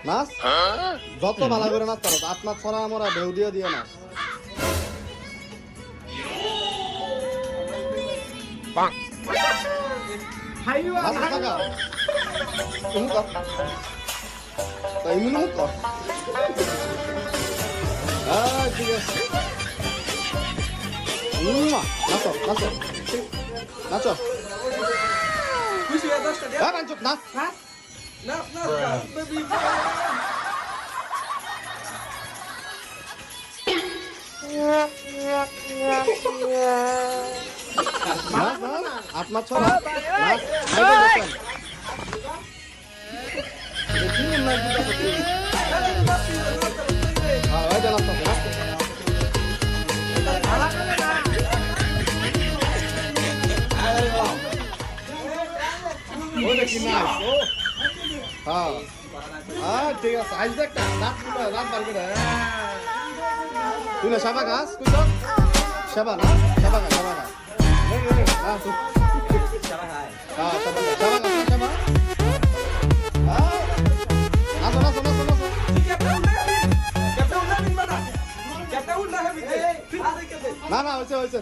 নাচ যত ভালো করে নাচ পারো আত্মা ছড়া মরা ঢেউ দিয়ে দিয়ে নাচ নাচ থাকা তুমি কর তাই মিনু কর ঠিক আছে নাচো নাচো নাচো নাচ আত্মা ছড়া ঠিক আছে আজ দেখ রাত পারবে না তুই না সাবা গাছ তুই তো সাবা না সাবা গাছ সাবা গাছ না না হয়েছে হয়েছে